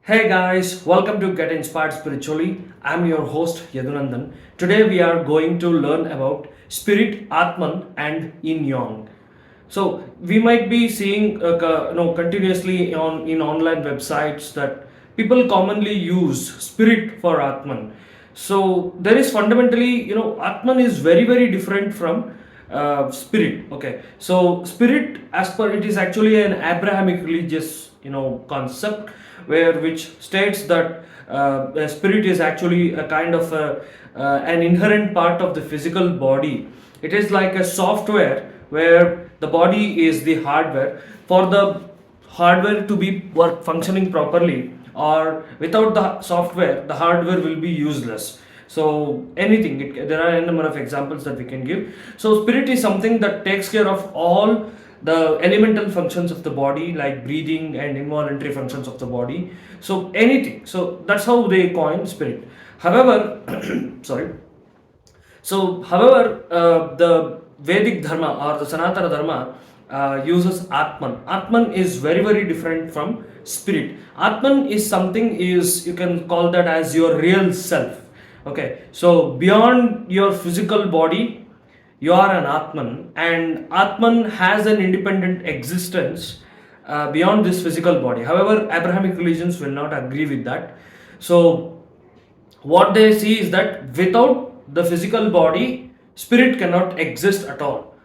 Hey guys, welcome to Get Inspired Spiritually. I'm your host Yadunandan. Today we are going to learn about spirit, Atman, and Yin-Yang. So we might be seeing, continuously on in online websites that people commonly use spirit for Atman. So there is fundamentally, Atman is very different from spirit. Okay, so spirit, as per it, is actually an Abrahamic religious, concept where which states that a spirit is actually a kind of an inherent part of the physical body. It is like a software where the body is the hardware. For the hardware to be functioning properly, or without the software, the hardware will be useless. So anything, there are a number of examples that we can give. So spirit is something that takes care of all the elemental functions of the body, like breathing and involuntary functions of the body. So anything, so that's how they coin spirit. However, sorry. The Vedic Dharma or the Sanatana Dharma uses Atman. Atman is very different from spirit. Atman is something, is you can call that as your real self. Okay, so beyond your physical body, you are an Atman, and Atman has an independent existence beyond this physical body. However, Abrahamic religions will not agree with that. So what they see is that without the physical body, spirit cannot exist at all.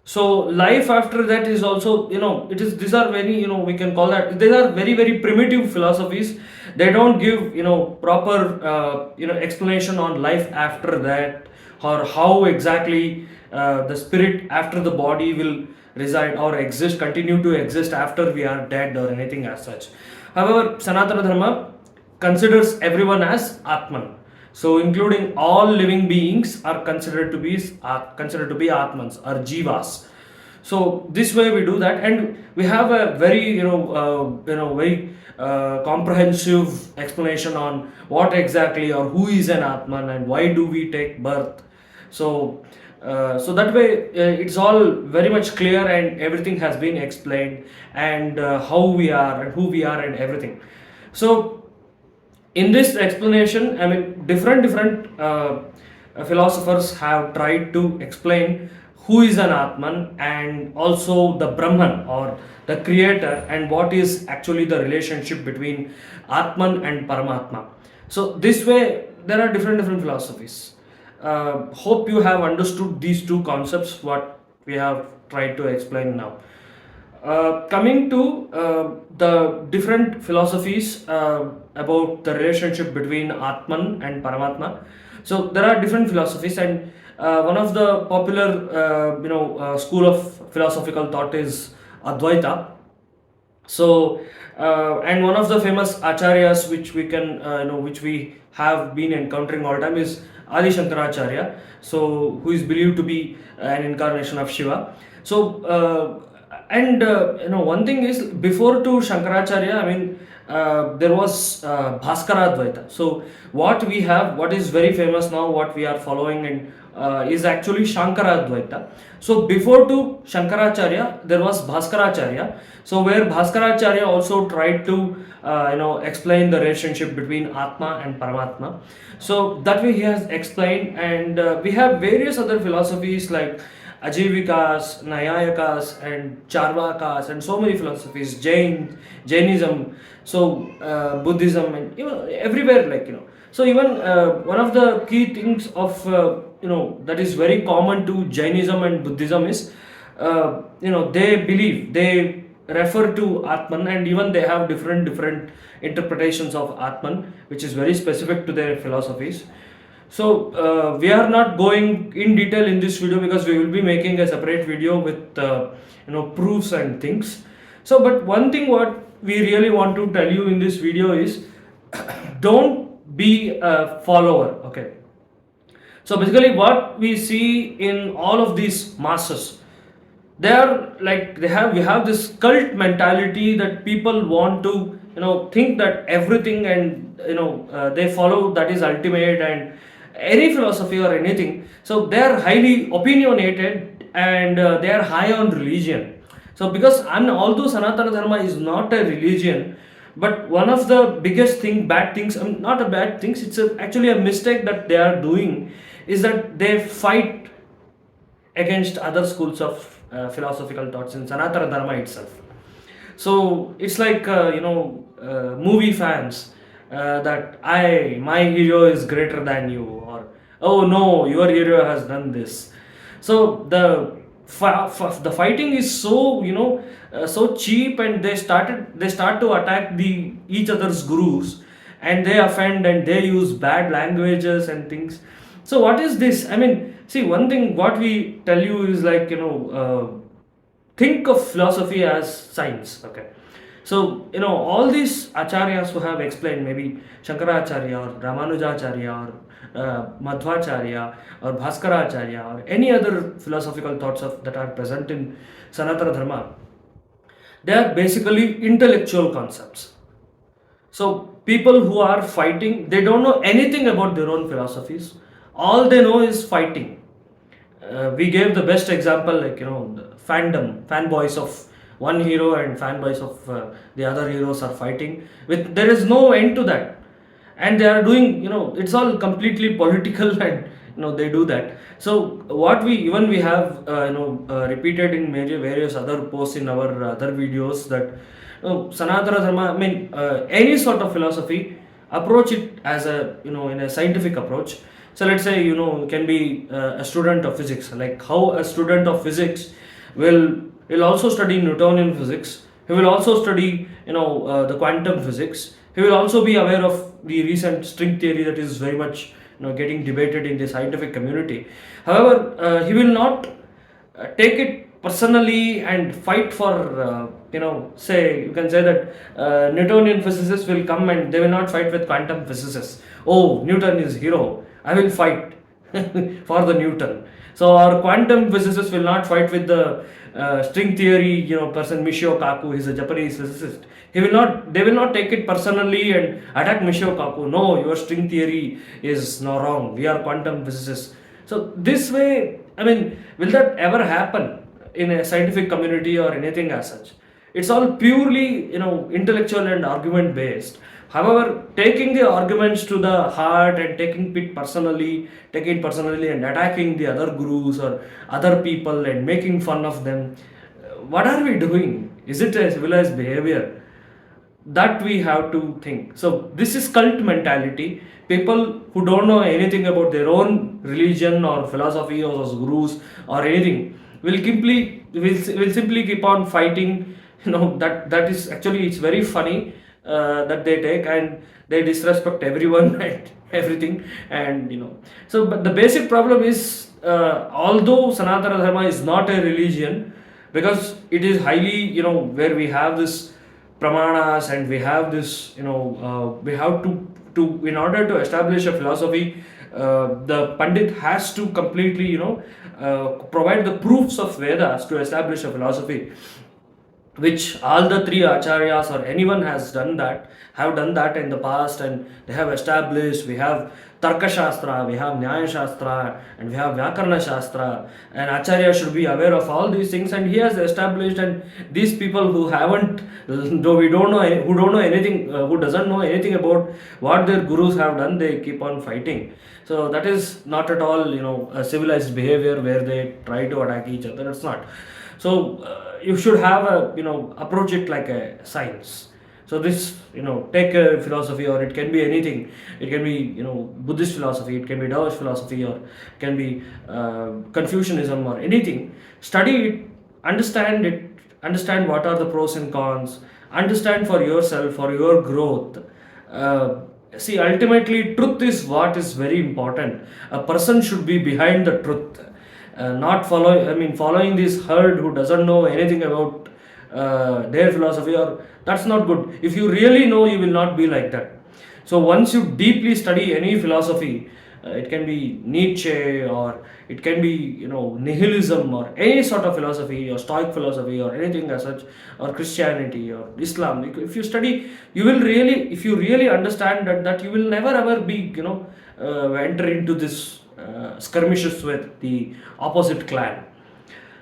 So life after that is also, it is, these are very, we can call that, these are very primitive philosophies. They don't give, proper explanation on life after that, or how exactly the spirit after the body will reside or exist, continue to exist after we are dead, or anything as such. However, Sanatana Dharma considers everyone as Atman. So, including all living beings are considered to be Atmans or Jivas. So this way we do that, and we have a very very comprehensive explanation on what exactly or who is an Atman and why do we take birth. So that way it's all very much clear, and everything has been explained, and how we are and who we are and everything. So in this explanation, I mean, different philosophers have tried to explain who is an Atman, and also the Brahman or the creator, and what is actually the relationship between Atman and Paramatma. So this way there are different philosophies. Hope you have understood these two concepts what we have tried to explain now. Coming to the different philosophies about the relationship between Atman and Paramatma. So there are different philosophies, and one of the popular school of philosophical thought is Advaita. So and one of the famous acharyas which we can which we have been encountering all time is Adi Shankaracharya, so who is believed to be an incarnation of Shiva. So one thing is, before to Shankaracharya, I mean, there was Bhaskara Advaita. So what is very famous now, what we are following, and is actually Shankara Advaita. So before to Shankaracharya, there was Bhaskaracharya. So where Bhaskaracharya also tried to explain the relationship between Atma and Paramatma. So that way he has explained, and we have various other philosophies like Ajivikas, Nayayakas, and Charvakas, and so many philosophies, Jainism, so Buddhism, and everywhere, So even one of the key things of that is very common to Jainism and Buddhism is they refer to Atman, and even they have different interpretations of Atman, which is very specific to their philosophies. So we are not going in detail in this video, because we will be making a separate video with proofs and things. So but one thing what we really want to tell you in this video is don't be a follower. Okay, so basically what we see in all of these masses, they are like, we have this cult mentality that people want to think that everything, and they follow that is ultimate, and any philosophy or anything. So they are highly opinionated, and they are high on religion. So because, and although Sanatana Dharma is not a religion, But one of the biggest bad things, not a bad things, it's actually a mistake that they are doing, is that they fight against other schools of philosophical thoughts in Sanatana Dharma itself. So it's like movie fans, that my hero is greater than you, or oh no, your hero has done this. So the fighting is so so cheap, and they start to attack the each other's gurus, and they offend and they use bad languages and things. So what is this? I mean, see, one thing what we tell you is like, think of philosophy as science. Okay, so all these acharyas who have explained, maybe Shankaracharya or Ramanujacharya or Madhvacharya or Bhaskaracharya or any other philosophical thoughts that are present in Sanatana Dharma, they are basically intellectual concepts. So people who are fighting, they don't know anything about their own philosophies. All they know is fighting. We gave the best example, like the fanboys of one hero and fanboys of the other heroes are fighting. There is no end to that, and they are doing, it's all completely political, and they do that. So what we have repeated in various other posts in our other videos, that Sanatana Dharma, I mean, any sort of philosophy, approach it as in a scientific approach. So let's say, can be a student of physics, like how a student of physics will also study Newtonian physics. He will also study, the quantum physics. He will also be aware of the recent string theory that is very much, getting debated in the scientific community. However, he will not take it personally and fight for, say, you can say that Newtonian physicists will come and they will not fight with quantum physicists. Oh, Newton is hero, I will fight for the Newton. So our quantum physicists will not fight with the string theory, person Michio Kaku. He's a Japanese physicist. They will not take it personally and attack Michio Kaku. No, your string theory is no wrong. We are quantum physicists. So this way, I mean, will that ever happen in a scientific community or anything as such? It's all purely, intellectual and argument based. However, taking the arguments to the heart and taking it personally and attacking the other gurus or other people and making fun of them, what are we doing? Is it a civilized behavior? That we have to think. So this is cult mentality. People who don't know anything about their own religion or philosophy or gurus or anything will simply keep on fighting. That is actually, it's very funny that they take and they disrespect everyone and everything, and so, but the basic problem is, although Sanatana Dharma is not a religion, because it is highly, where we have this pramanas and we have this, we have to in order to establish a philosophy, the Pandit has to completely, provide the proofs of Vedas to establish a philosophy, which all the three acharyas or anyone have done that in the past, and they have established. We have Tarka Shastra, we have Nyaya Shastra, and we have Vyakarana Shastra, and acharya should be aware of all these things, and he has established. And these people who doesn't know anything about what their gurus have done, they keep on fighting. So that is not at all, a civilized behavior where they try to attack each other. It's not. So you should have approach it like a science. So this, take a philosophy, or it can be anything. It can be, Buddhist philosophy, it can be Taoist philosophy, or it can be Confucianism or anything. Study it, understand what are the pros and cons, understand for yourself, for your growth. See, ultimately, truth is what is very important. A person should be behind the truth. Not following this herd who doesn't know anything about their philosophy, or that's not good. If you really know, you will not be like that. So once you deeply study any philosophy, it can be Nietzsche, or it can be nihilism, or any sort of philosophy, or Stoic philosophy, or anything as such, or Christianity or Islam. If you study, if you really understand that you will never ever be enter into this skirmishes with the opposite clan.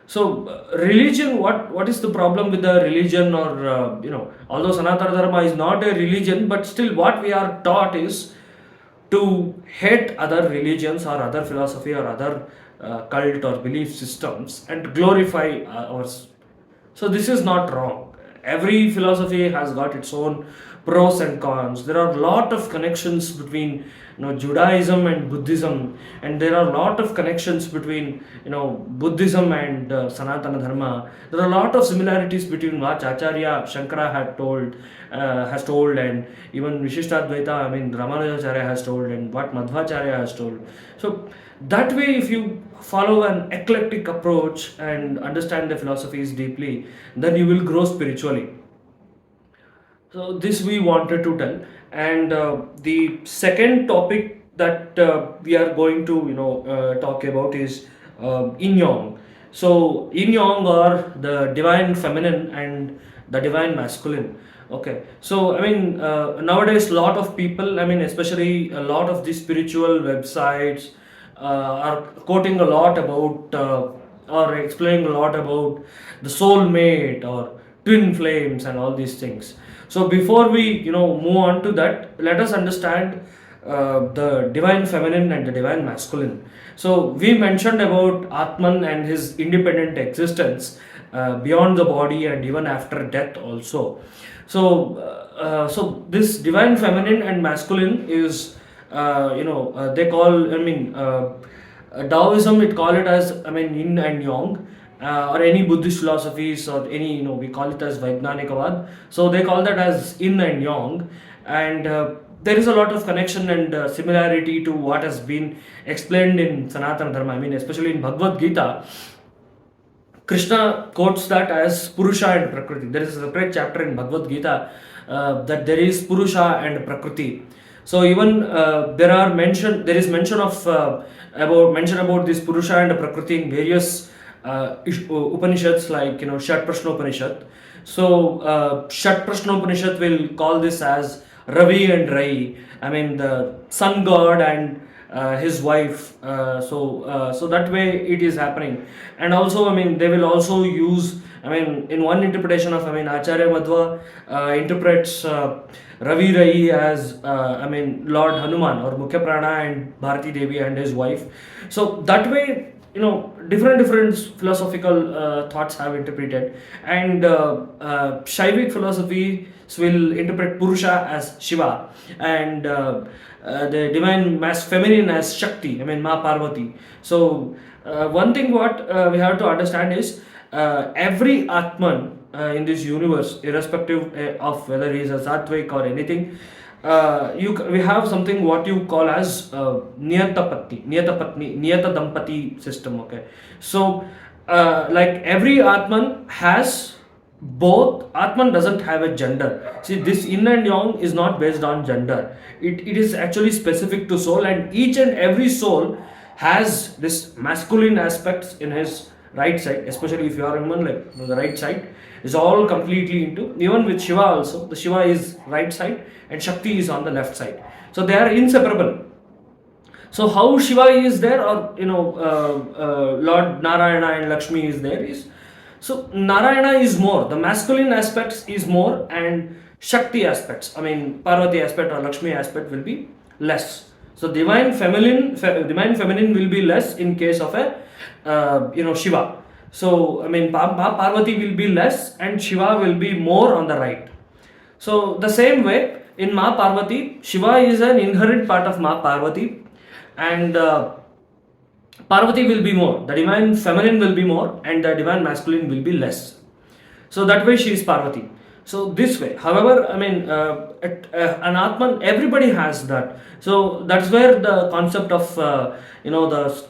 So religion, what is the problem with the religion? Or although Sanatana Dharma is not a religion, but still what we are taught is to hate other religions or other philosophy or other cult or belief systems and glorify ours. So this is not wrong. Every philosophy has got its own pros and cons. There are a lot of connections between Judaism and Buddhism, and there are a lot of connections between Buddhism and Sanatana Dharma. There are a lot of similarities between what Acharya Shankara has told, and even Vishishtadvaita, Ramanujacharya has told, and what Madhvacharya has told. So that way, if you follow an eclectic approach and understand the philosophies deeply, then you will grow spiritually. So this we wanted to tell. And the second topic that we are going to talk about is yin-yang. So yin-yang are the divine feminine and the divine masculine. Okay, so nowadays a lot of people, especially a lot of the spiritual websites are quoting a lot about or explaining a lot about the soulmate or twin flames and all these things. So before we move on to that, let us understand the divine feminine and the divine masculine. So we mentioned about Atman and his independent existence beyond the body and even after death also. So this divine feminine and masculine is they call Taoism, it call it as yin and yang, or any Buddhist philosophies, or any we call it as Vaidnanikavad. So they call that as yin and yang, and there is a lot of connection and similarity to what has been explained in Sanatana Dharma. Especially in Bhagavad Gita, Krishna quotes that as Purusha and Prakriti. There is a separate chapter in Bhagavad Gita that there is Purusha and Prakriti. So even there is mention of about this Purusha and Prakriti in various Upanishads, like Shat Prashna Upanishad. So Shat Prashna Upanishad will call this as Ravi and Rai. The sun god and his wife. So that way it is happening. And also they will also use, in one interpretation of Acharya Madhva interprets Ravi Rai as Lord Hanuman or Mukhya Prana and Bharati Devi and his wife. So that way different philosophical thoughts have interpreted. And Shaivic philosophies will interpret Purusha as Shiva, and the divine feminine as Shakti, Ma Parvati. So one thing what we have to understand is every Atman in this universe, irrespective of whether he is a Sattvic or anything, we have something what you call as Niyata Dampati system. Okay, so like every Atman has both. Atman doesn't have a gender. See, this yin and yang is not based on gender. It is actually specific to soul, and each and every soul has this masculine aspects in his right side, especially if you are a woman, like the right side is all completely into. Even with Shiva also, the Shiva is right side and Shakti is on the left side. So they are inseparable. So how Shiva is there, or Lord Narayana and Lakshmi is there, is so Narayana is more, the masculine aspects is more, and Shakti aspects, Parvati aspect or Lakshmi aspect will be less. So divine feminine will be less in case of a Shiva. So Parvati will be less and Shiva will be more on the right. So the same way in Ma Parvati, Shiva is an inherent part of Ma Parvati, and Parvati will be more, the divine feminine will be more, and the divine masculine will be less. So that way she is Parvati. So this way, however, an Atman, everybody has that. So that's where the concept of the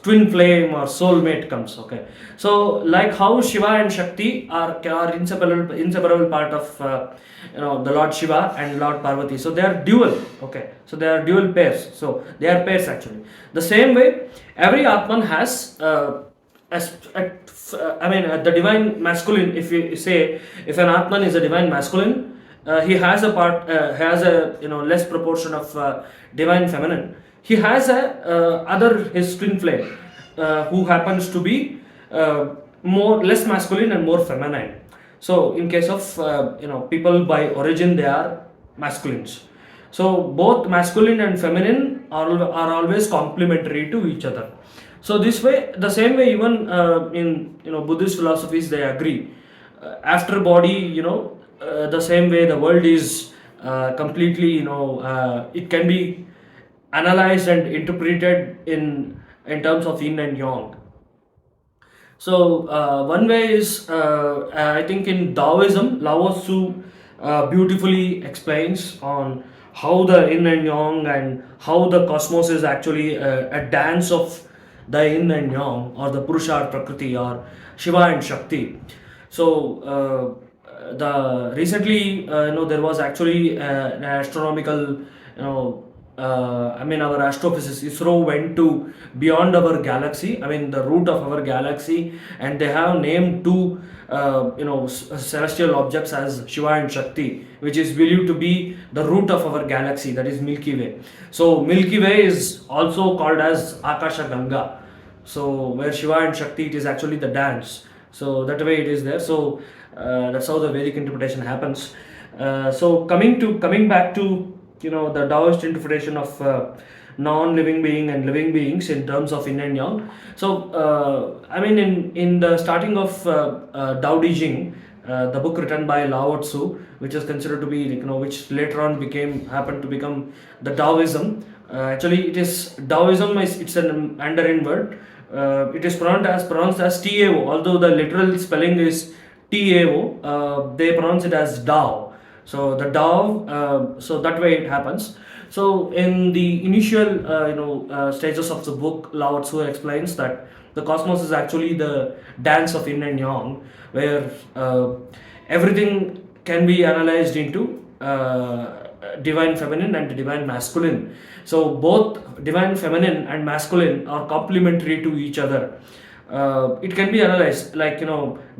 twin flame or soulmate comes. Okay, so like how Shiva and Shakti are inseparable part of the Lord Shiva and Lord Parvati. So they are dual. Okay, so they are dual pairs. So they are pairs actually. The same way, every Atman has the divine masculine. If you say, if an Atman is a divine masculine, he has a part, has a less proportion of divine feminine. He has a his twin flame, who happens to be more less masculine and more feminine. So in case of people by origin, they are masculines. So both masculine and feminine are always complementary to each other. So this way, the same way, even in Buddhist philosophies, they agree. After body, the same way the world is completely, it can be analyzed and interpreted in terms of yin and yang. So one way is, I think in Taoism, Lao Tzu beautifully explains on how the yin and yang and how the cosmos is actually a dance of the yin and yang, or the Purusha or Prakriti, or Shiva and Shakti. So the recently, there was actually an astronomical, our astrophysicist ISRO went to beyond our galaxy, the root of our galaxy, and they have named two celestial objects as Shiva and Shakti, which is believed to be the root of our galaxy, that is Milky Way. So Milky Way is also called as Akasha Ganga. So where Shiva and Shakti, it is actually the dance. So that way it is there. So that's how the Vedic interpretation happens. So coming back to the Taoist interpretation of non-living being and living beings in terms of yin and yang. So in the starting of Tao Te Ching, the book written by Lao Tzu, which is considered to be which later on happened to become the Taoism. Actually, it is Taoism. It's an Mandarin word. It is pronounced as Tao, although the literal spelling is Tao. They pronounce it as Tao. So the Tao, so that way it happens. So in the initial stages of the book, Lao Tzu explains that the cosmos is actually the dance of yin and yang, where everything can be analyzed into divine feminine and divine masculine. So both divine feminine and masculine are complementary to each other. It can be analyzed like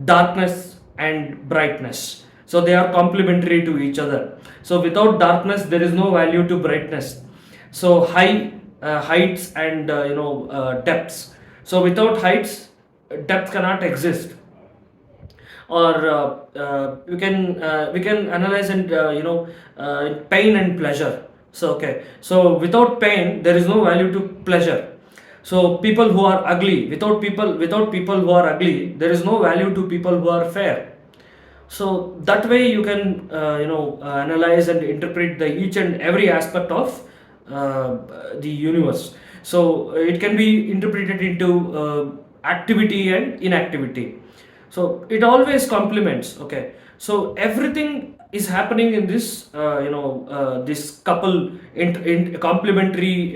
darkness and brightness. So they are complementary to each other. So without darkness, there is no value to brightness. So heights and depths. So without heights, depth cannot exist. Or we can analyze and pain and pleasure. So without pain, there is no value to pleasure. So people who are ugly, without people who are ugly, there is no value to people who are fair. So that way you can analyze and interpret the each and every aspect of the universe. So it can be interpreted into activity and inactivity. So it always complements. Okay, so everything is happening in this this couple complementary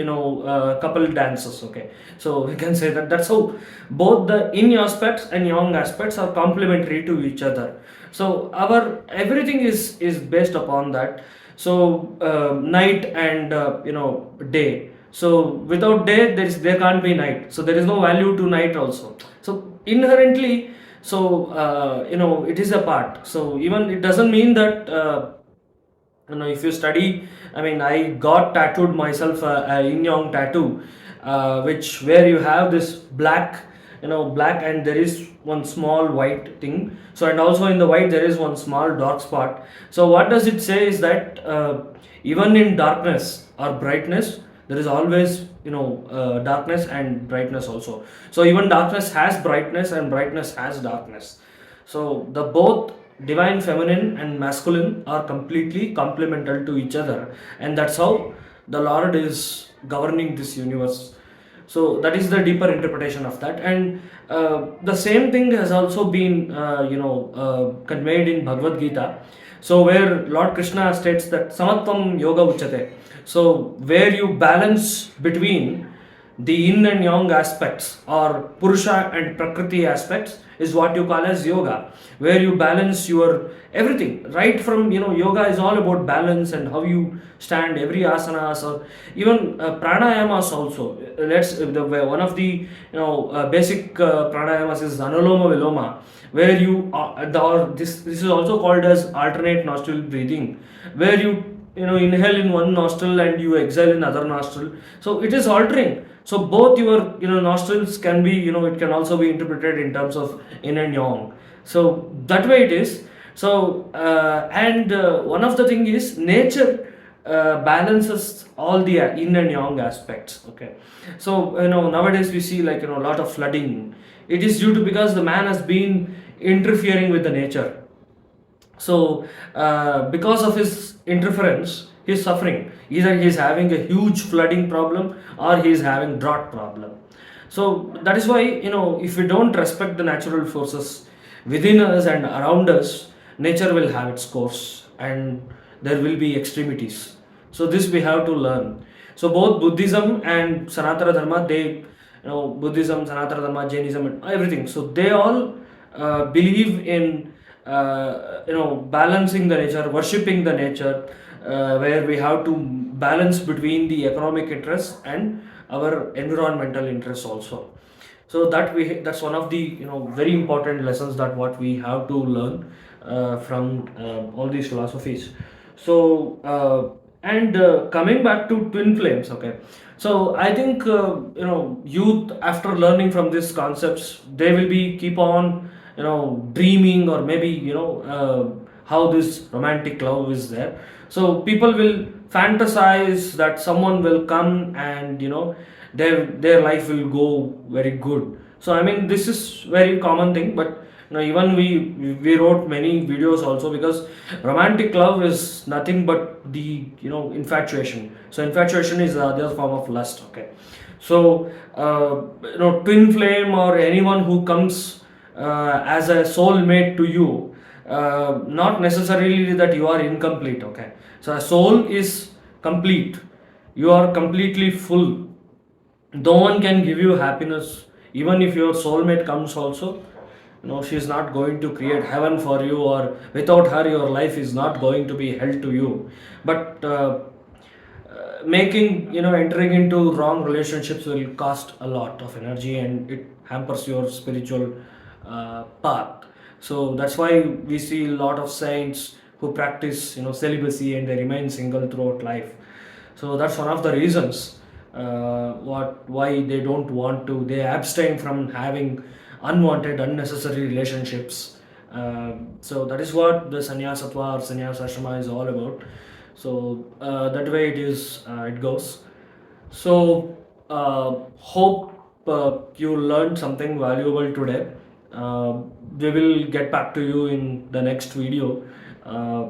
couple dances. Okay, so we can say that that's how both the yin aspects and yang aspects are complementary to each other. So our everything is based upon that. So night and day. So without day, there can't be night. So there is no value to night also. So inherently, so it is a part. So even it doesn't mean that if you study, I got tattooed myself a yin-yang tattoo, where you have this black, black, and there is one small white thing. So and also in the white there is one small dark spot. So what does it say is that even in darkness or brightness, there is always darkness and brightness also. So even darkness has brightness and brightness has darkness. So the both divine feminine and masculine are completely complementary to each other, and that's how the Lord is governing this universe. So that is the deeper interpretation of that. And the same thing has also been conveyed in Bhagavad Gita. So where Lord Krishna states that samatvam yoga uchate. So where you balance between the yin and yang aspects, or Purusha and Prakriti aspects, is what you call as yoga, where you balance your everything right from yoga is all about balance and how you stand, every asanas, or even pranayamas also. One of the basic pranayamas is anuloma viloma, where you this is also called as alternate nostril breathing, where you inhale in one nostril and you exhale in other nostril, so it is altering. So both your nostrils can be, it can also be interpreted in terms of yin and yang. So that way it is. So and one of the thing is nature balances all the yin and yang aspects. Okay, so nowadays we see, like, a lot of flooding. It is due to because the man has been interfering with the nature. So because of his interference, he's suffering. Either he's having a huge flooding problem or he's having drought problem. So that is why, if we don't respect the natural forces within us and around us, nature will have its course and there will be extremities. So this we have to learn. So both Buddhism and Sanatana Dharma, Buddhism, Sanatana Dharma, Jainism, and everything. So they all believe in balancing the nature, worshipping the nature, where we have to balance between the economic interests and our environmental interests also. So that's one of the very important lessons that what we have to learn from all these philosophies. So and coming back to twin flames, okay. So I think youth, after learning from these concepts, they will be keep on dreaming, or maybe how this romantic love is there. So people will fantasize that someone will come and their life will go very good. So I mean, this is very common thing, but even we wrote many videos also, because romantic love is nothing but the infatuation. So infatuation is the other form of lust. Okay, so twin flame or anyone who comes as a soulmate to you, not necessarily that you are incomplete. Okay, so a soul is complete. You are completely full. No one can give you happiness. Even if your soulmate comes also, she is not going to create heaven for you, or without her your life is not going to be held to you. But making entering into wrong relationships will cost a lot of energy, and it hampers your spiritual path. So that's why we see a lot of saints who practice celibacy, and they remain single throughout life. So that's one of the reasons why they don't want to, they abstain from having unwanted, unnecessary relationships. So that is what the sannyasatva or sannyasashrama is all about. So that way it goes. So hope you learned something valuable today. We will get back to you in the next video.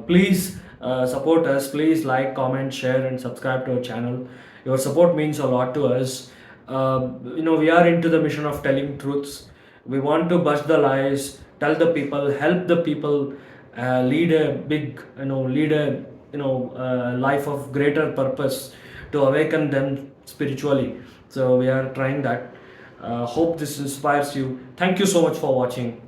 Please support us. Please like, comment, share, and subscribe to our channel. Your support means a lot to us. We are into the mission of telling truths. We want to bust the lies, tell the people, help the people, lead a big, life of greater purpose, to awaken them spiritually. So we are trying that. Hope this inspires you. Thank you so much for watching.